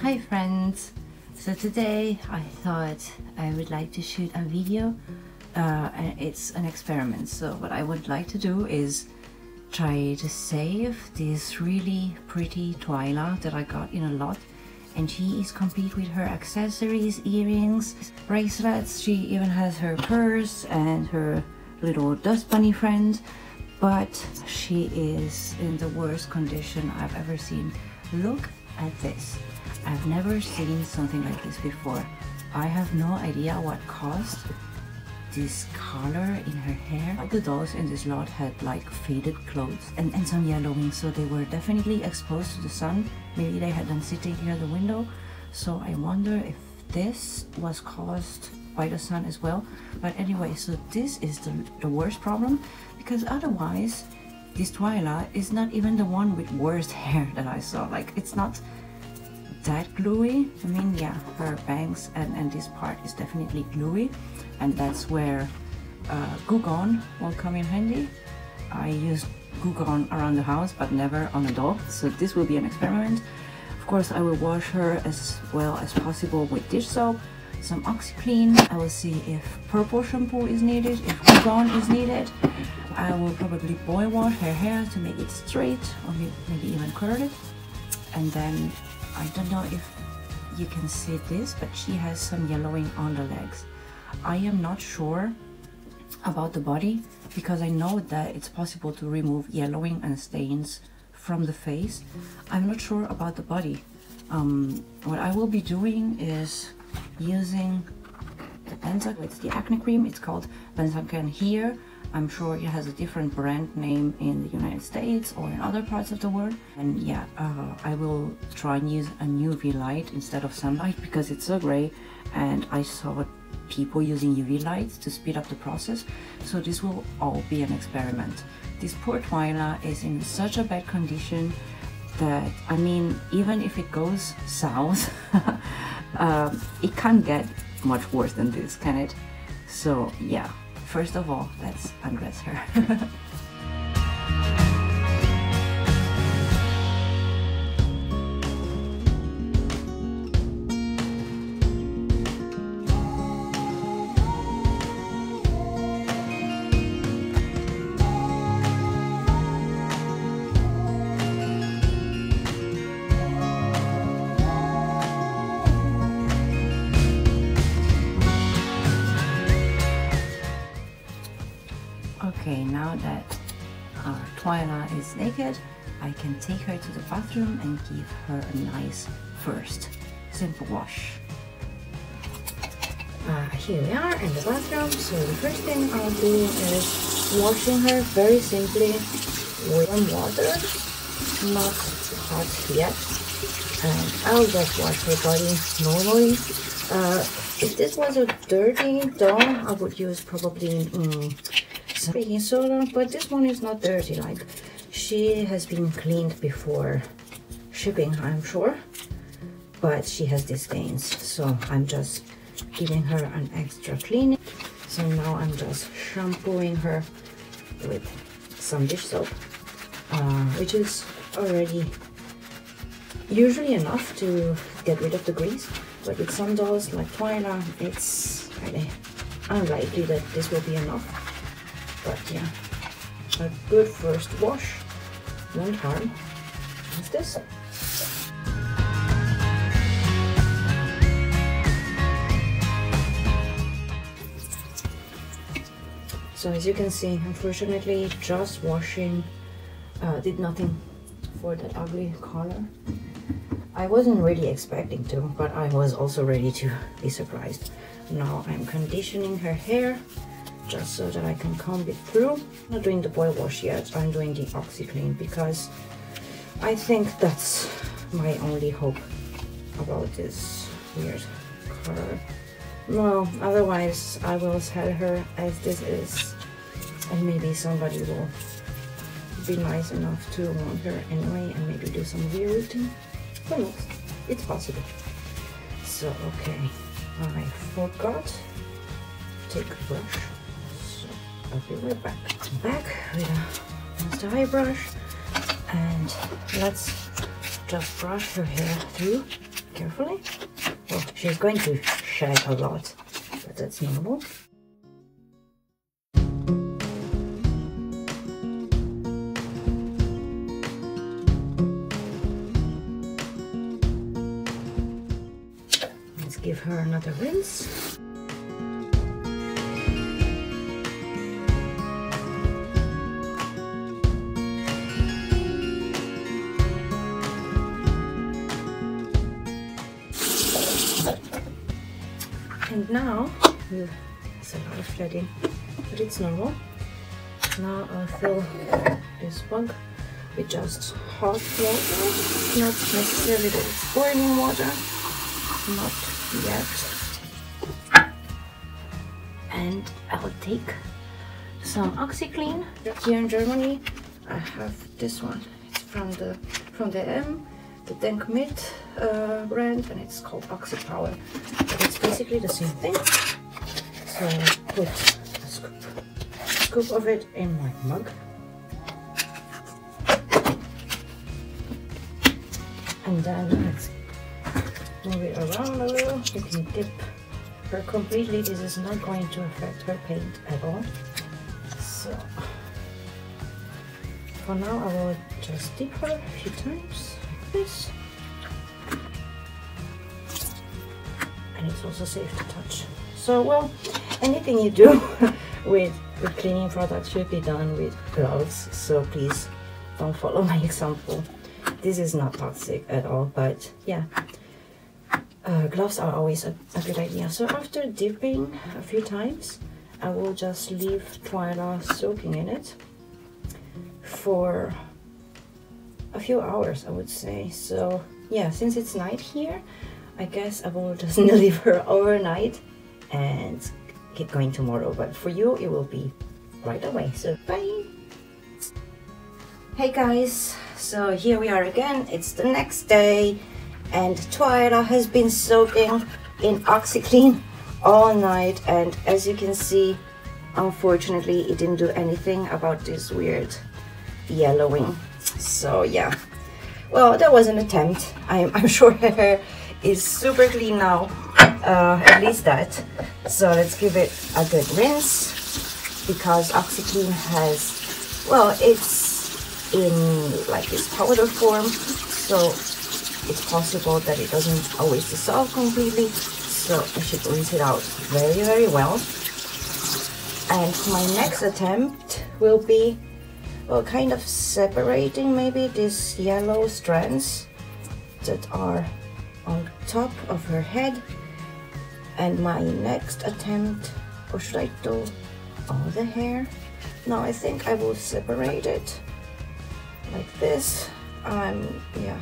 Hi friends! So today I thought I would like to shoot a video and it's an experiment. So what I would like to do is try to save this really pretty Twyla that I got in a lot, and she is complete with her accessories, earrings, bracelets. She even has her purse and her little dust bunny friend, but she is in the worst condition I've ever seen. Look at this. I've never seen something like this before. I have no idea what caused this color in her hair. The dolls in this lot had like faded clothes and some yellowing, so they were definitely exposed to the sun. Maybe they had been sitting near the window, so I wonder if this was caused by the sun as well. But anyway, so this is the worst problem, because otherwise this Twyla is not even the one with worst hair that I saw. Like, it's not that gluey. I mean, yeah, her bangs and this part is definitely gluey, and that's where Glue Gun will come in handy. I use Glue Gun around the house, but never on a doll, so this will be an experiment. Of course, I will wash her as well as possible with dish soap, some OxiClean. I will see if purple shampoo is needed, if Glue Gun is needed. I will probably boil wash her hair to make it straight, or maybe even curl it. And then, I don't know if you can see this, but she has some yellowing on the legs. I am not sure about the body, because I know that it's possible to remove yellowing and stains from the face. I'm not sure about the body. What I will be doing is using the Benzac, it's the acne cream. It's called Benzac here. I'm sure it has a different brand name in the United States or in other parts of the world. And yeah, I will try and use a UV light instead of sunlight, because it's so gray, and I saw people using UV lights to speed up the process. So this will all be an experiment. This poor Twyla is in such a bad condition that, I mean, even if it goes south, it can't get much worse than this, can it? So yeah, first of all, let's undress her. Okay, now that our Twyla is naked, I can take her to the bathroom and give her a nice first simple wash. Here we are in the bathroom. So the first thing I'll do is washing her very simply with warm water, not hot yet, and I'll just wash her body normally. If this was a dirty doll, I would use probably some baking soda, but this one is not dirty. Like, she has been cleaned before shipping, I'm sure, but she has these stains, so I'm just giving her an extra cleaning. So now I'm just shampooing her with some dish soap, which is already usually enough to get rid of the grease, but with some dolls like Twyla, it's really unlikely that this will be enough. But yeah, a good first wash won't harm. What's this? So as you can see, unfortunately, just washing did nothing for that ugly color. I wasn't really expecting to, but I was also ready to be surprised. Now I'm conditioning her hair, just so that I can comb it through. I'm not doing the boil wash yet, I'm doing the OxiClean, because I think that's my only hope about this weird color. Well, otherwise I will sell her as this is, and maybe somebody will be nice enough to want her anyway and maybe do some rerouting. Who knows? It's possible. So okay, I forgot to take a brush. I'll be right back. Back with a master eye brush, and let's just brush her hair through carefully. Well, she's going to shed a lot, but that's normal. Let's give her another rinse. And now, it's a lot of flooding, but it's normal. Now I'll fill this bug with just hot water, not necessarily that it's boiling water, not yet. And I'll take some OxyClean. Here in Germany, I have this one. It's from the Denkmit brand, and it's called Oxypower. But it's basically the same thing. So I put a scoop of it in my mug. And then let's move it around a little. You can dip her completely. This is not going to affect her paint at all. So for now I will just dip her a few times like this. And it's also safe to touch. So, well, anything you do with cleaning products should be done with gloves. So please don't follow my example. This is not toxic at all, but yeah, gloves are always a good idea. So after dipping a few times, I will just leave Twyla soaking in it for a few hours, I would say. So yeah, since it's night here, I guess I will just leave her overnight and get going tomorrow. But for you, it will be right away. So bye! Hey guys, so here we are again. It's the next day and Twyla has been soaking in OxyClean all night, and as you can see, unfortunately it didn't do anything about this weird yellowing. So yeah, well, that was an attempt. I'm sure her hair is super clean now, at least that. So let's give it a good rinse, because OxyClean has, well, it's in like this powder form, so it's possible that it doesn't always dissolve completely. So I should rinse it out very well. And my next attempt will be, well, kind of separating maybe these yellow strands that are on top of her head. And my next attempt, or should I do all the hair? No, I think I will separate it like this. Yeah,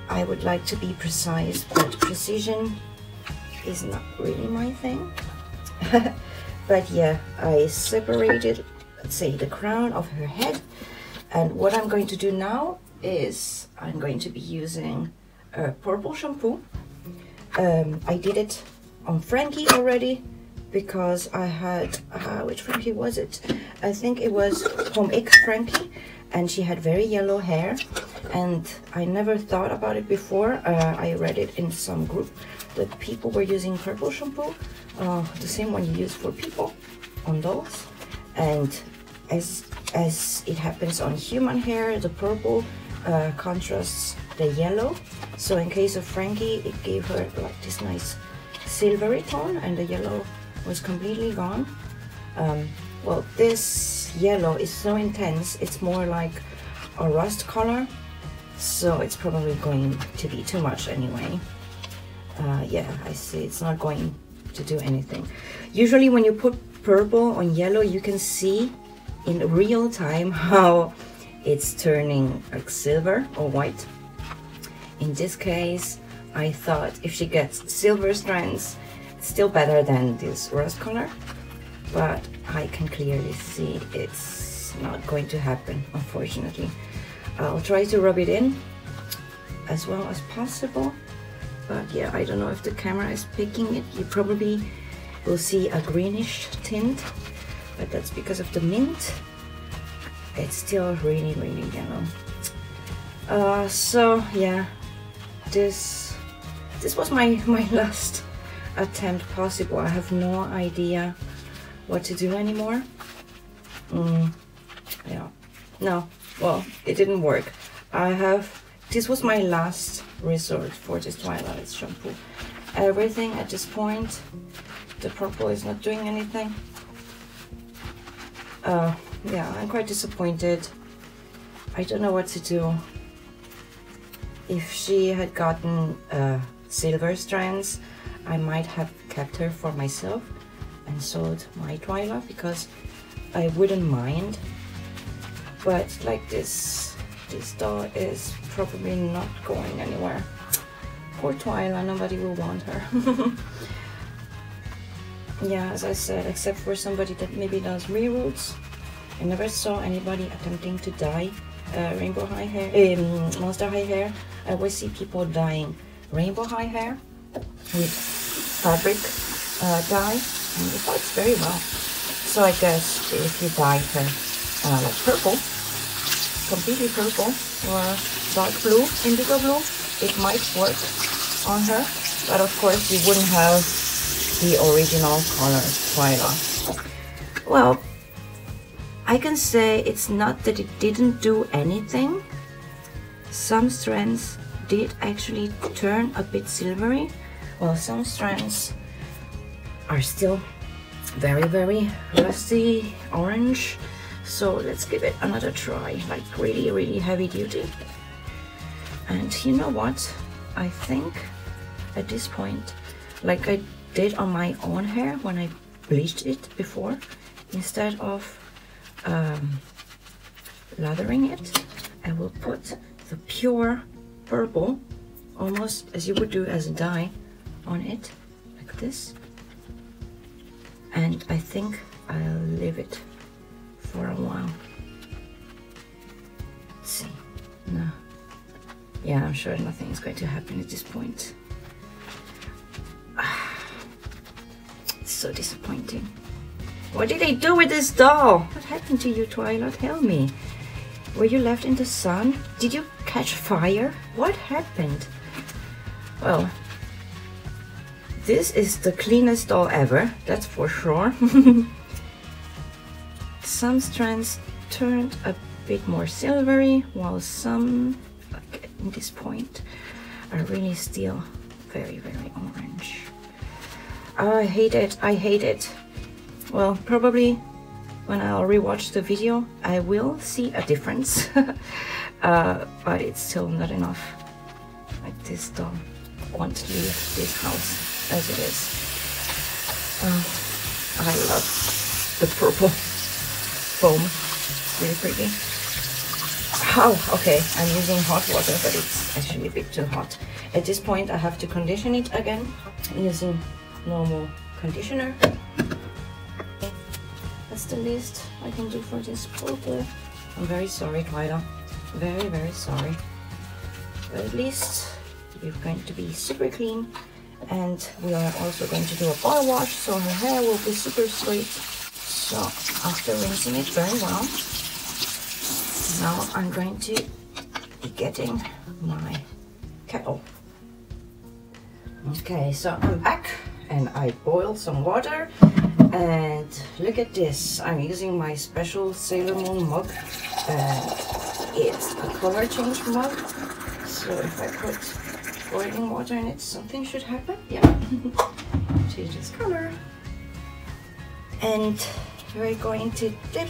I would like to be precise, but precision is not really my thing. But yeah, I separated, let's say, the crown of her head. And what I'm going to do now is I'm going to be using a purple shampoo. I did it on Frankie already, because I had, which Frankie was it? I think it was Home Ec Frankie, and she had very yellow hair, and I never thought about it before. I read it in some group that people were using purple shampoo, the same one you use for people, on those. And as it happens on human hair, the purple contrasts the yellow. So in case of Frankie, it gave her like this nice silvery tone, and the yellow was completely gone. Well, this yellow is so intense, it's more like a rust color, so it's probably going to be too much anyway. Yeah, I see it's not going to do anything. Usually when you put purple on yellow, you can see in real time how it's turning like silver or white. In this case, I thought if she gets silver strands, it's still better than this rust color, but I can clearly see it's not going to happen, unfortunately. I'll try to rub it in as well as possible, but yeah, I don't know if the camera is picking it. You probably will see a greenish tint, but that's because of the mint. It's still really yellow. So yeah, this was my last attempt possible. I have no idea what to do anymore. Yeah, no, well, it didn't work. This was my last resort for this Twilight shampoo. Everything at this point, the purple is not doing anything. Yeah, I'm quite disappointed. I don't know what to do. If she had gotten silver strands, I might have kept her for myself and sold my Twyla, because I wouldn't mind. But like this doll is probably not going anywhere. Poor Twyla, nobody will want her. Yeah, as I said, except for somebody that maybe does reroots. I never saw anybody attempting to dye rainbow high hair, monster high hair. I always see people dyeing rainbow high hair with fabric dye, and it works very well. So I guess if you dye her like purple, completely purple, or dark blue, indigo blue, it might work on her. But of course you wouldn't have the original color Twyla. Well, I can say it's not that it didn't do anything. Some strands did actually turn a bit silvery, while some strands are still very, very rusty orange. So let's give it another try, like really, really heavy duty. And you know what? I think at this point, like I did on my own hair when I bleached it before, instead of lathering it, I will put the pure purple, almost as you would do as a dye, on it, like this. And I think I'll leave it for a while. Let's see. No. Yeah, I'm sure nothing is going to happen at this point. It's so disappointing. What did they do with this doll? What happened to you, Twyla? Tell me. Were you left in the sun? Did you catch fire? What happened? Well, this is the cleanest doll ever, that's for sure. Some strands turned a bit more silvery, while some, like at this point, are really still very, very orange. Oh, I hate it, I hate it. Well, probably when I'll rewatch the video, I will see a difference. But it's still not enough. Like, this doll won't leave this house as it is. I love the purple foam. It's really pretty. Oh, okay, I'm using hot water, but it's actually a bit too hot. At this point, I have to condition it again using normal conditioner. That's the least I can do for this purple. I'm very sorry, Twyla. Very, very sorry. But at least you're going to be super clean, and we are also going to do a bar wash, so her hair will be super straight. So after rinsing it very well, now I'm going to be getting my kettle. Okay, so I'm back and I boiled some water, and look at this. I'm using my special Sailor Moon mug, and it's a color change mug. So if I put boiling water in it, something should happen. Yeah, change its color. And we're going to dip.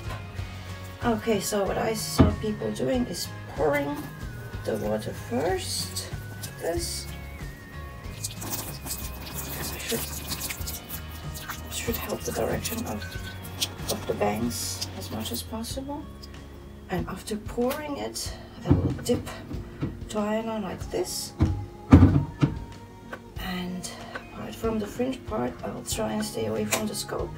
Okay, so what I saw people doing is pouring the water first, like this. Should help the direction of the bangs as much as possible. And after pouring it, I will dip Twyla like this. And apart from the fringe part, I'll try and stay away from the scope,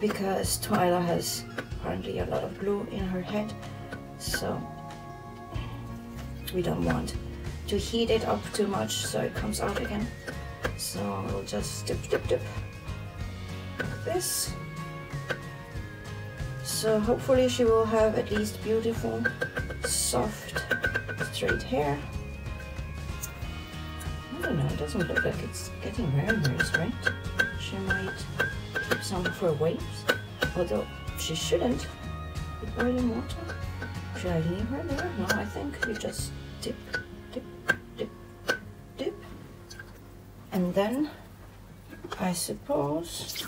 because Twyla has apparently a lot of glue in her head, so we don't want to heat it up too much so it comes out again. So I'll just dip, dip, dip like this. So hopefully she will have at least beautiful, soft, straight hair. don't know, it doesn't look like it's getting very worse, right? She might keep some for waves, although she shouldn't. With boiling water? Should I leave her there? No, I think you just dip, dip, dip, dip. And then, I suppose,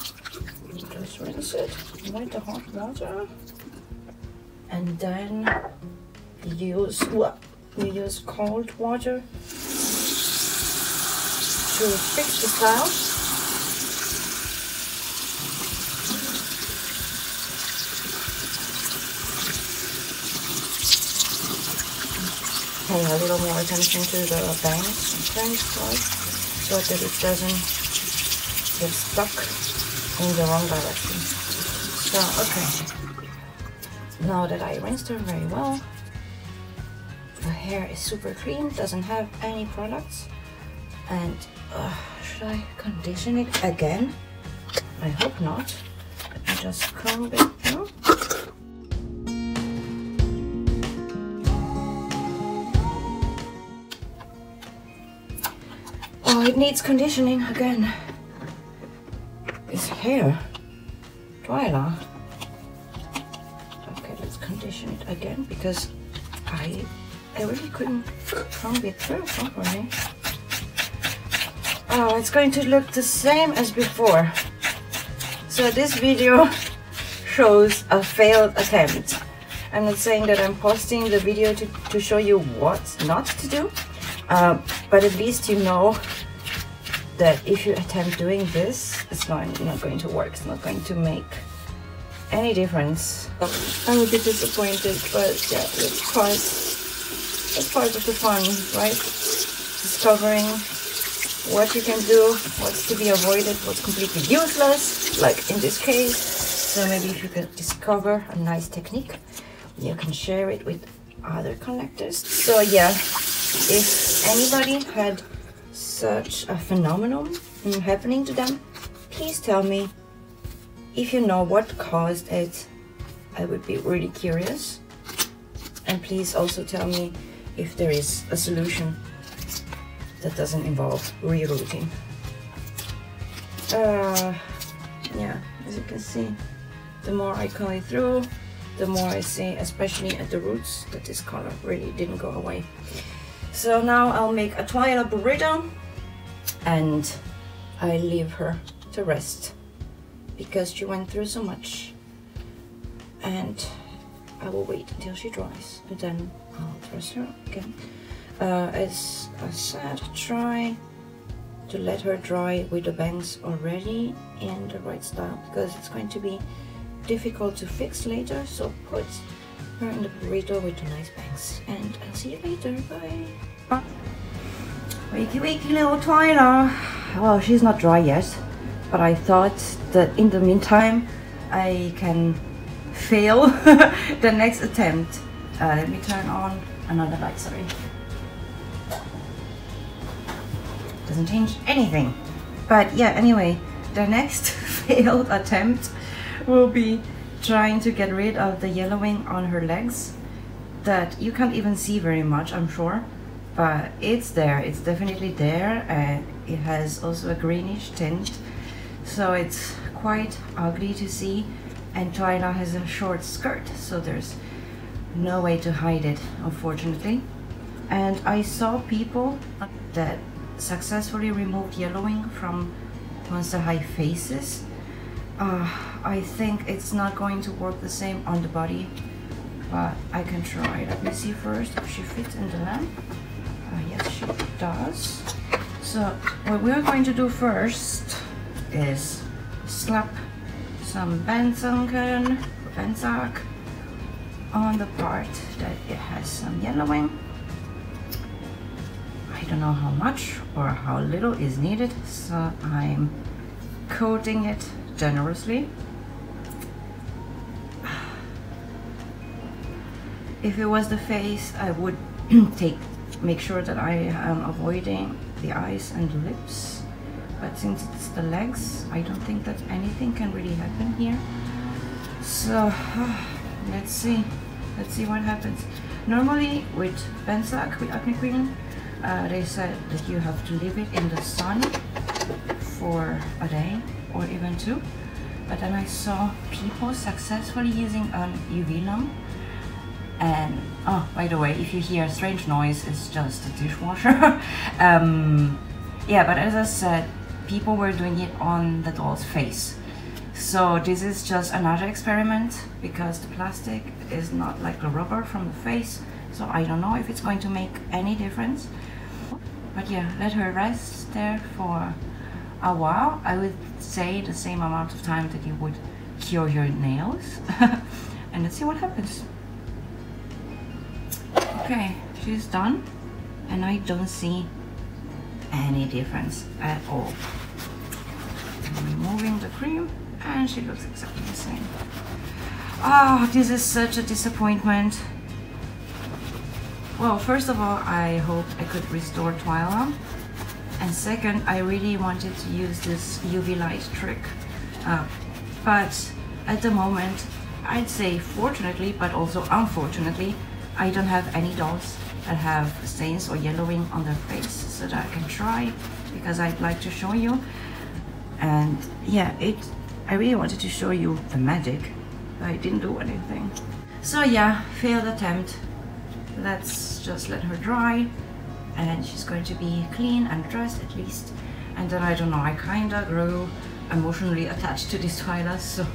you just rinse it with the hot water. And then you use cold water to fix the style. Pay a little more attention to the bangs and fringe side so that it doesn't get stuck in the wrong direction. So, okay. Now that I rinsed her very well, the hair is super clean, doesn't have any products. And should I condition it again? I hope not. I just comb it through. Oh, it needs conditioning again. This hair, Twyla. Okay, let's condition it again because I really couldn't comb it through properly. Oh, it's going to look the same as before. So this video shows a failed attempt. I'm not saying that I'm posting the video to show you what not to do, but at least you know that if you attempt doing this, it's not going to work. It's not going to make any difference. I'm a bit disappointed, but yeah, that's part of the fun, right? Discovering what you can do, what's to be avoided, what's completely useless, like in this case. So maybe if you can discover a nice technique, you can share it with other collectors. So yeah, if anybody had such a phenomenon happening to them, please tell me. If you know what caused it, I would be really curious. And please also tell me if there is a solution that doesn't involve rerouting. Yeah, as you can see, the more I comb it through, the more I see, especially at the roots, that this color really didn't go away. So now I'll make a Twyla burrito and I leave her to rest because she went through so much, and I will wait until she dries and then I'll dress her again. As I said, try to let her dry with the bangs already in the right style because it's going to be difficult to fix later. So put her in the burrito with the nice bangs, and I'll see you later. Bye. Wakey wakey little Twyla. Well, she's not dry yet, but I thought that in the meantime I can fail the next attempt. Let me turn on another light, sorry. Doesn't change anything. But yeah, anyway, the next failed attempt will be trying to get rid of the yellowing on her legs that you can't even see very much, I'm sure, but it's there, it's definitely there, and it has also a greenish tint, so it's quite ugly to see. And Twyla has a short skirt, so there's no way to hide it, unfortunately. And I saw people that successfully removed yellowing from Monster High faces. I think it's not going to work the same on the body, but I can try. Let me see first if she fits in the lamp. Yes, she does. So what we're going to do first is slap some Benzoin on the part that it has some yellowing. I don't know how much or how little is needed, so I'm coating it generously. If it was the face, I would make sure that I am avoiding the eyes and the lips, but since it's the legs, I don't think that anything can really happen here. So let's see what happens. Normally with Benzoin, with acne cream, They said that you have to leave it in the sun for a day or even 2. But then I saw people successfully using an UV lamp. And oh, by the way, if you hear a strange noise, it's just a dishwasher. Yeah, but as I said, people were doing it on the doll's face. So this is just another experiment because the plastic is not like the rubber from the face. So I don't know if it's going to make any difference. But yeah, let her rest there for a while. I would say the same amount of time that you would cure your nails. And let's see what happens. Okay, she's done. And I don't see any difference at all. I'm removing the cream and she looks exactly the same. Oh, this is such a disappointment. Well, first of all, I hope I could restore Twyla. And second, I really wanted to use this UV light trick. But at the moment, I'd say fortunately, but also unfortunately, I don't have any dolls that have stains or yellowing on their face so that I can try, because I'd like to show you. And yeah, I really wanted to show you the magic, but I didn't do anything. So yeah, failed attempt. Let's just let her dry, and she's going to be clean and dressed at least. And then I don't know, I kinda grew emotionally attached to this Twyla, so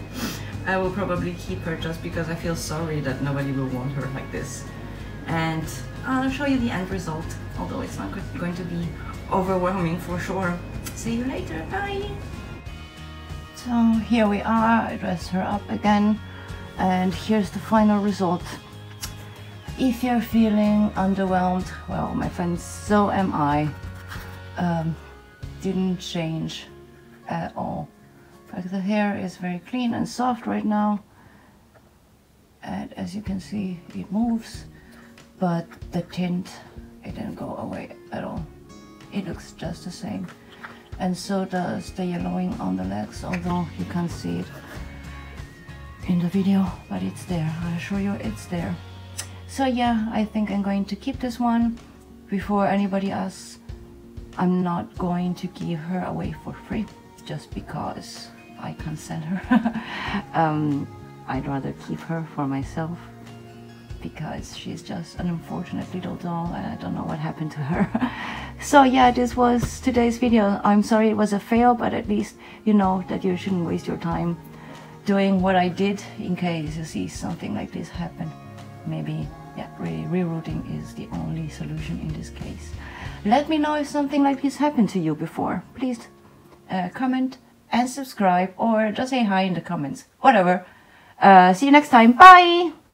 I will probably keep her just because I feel sorry that nobody will want her like this. And I'll show you the end result, although it's not going to be overwhelming for sure. See you later, bye! So here we are, I dressed her up again, and here's the final result. If you're feeling underwhelmed, well, my friends, so am I. Didn't change at all. Like, the hair is very clean and soft right now, and as you can see, it moves, but the tint, it didn't go away at all. It looks just the same, and so does the yellowing on the legs, although you can't see it in the video, but it's there. I assure you it's there. So yeah, I think I'm going to keep this one. Before anybody asks, I'm not going to give her away for free just because I can't send her. I'd rather keep her for myself because she's just an unfortunate little doll and I don't know what happened to her. So yeah, this was today's video. I'm sorry it was a fail, but at least you know that you shouldn't waste your time doing what I did in case you see something like this happen. Maybe, yeah, rerouting is the only solution in this case. Let me know if something like this happened to you before. Please comment and subscribe, or just say hi in the comments. Whatever. See you next time. Bye!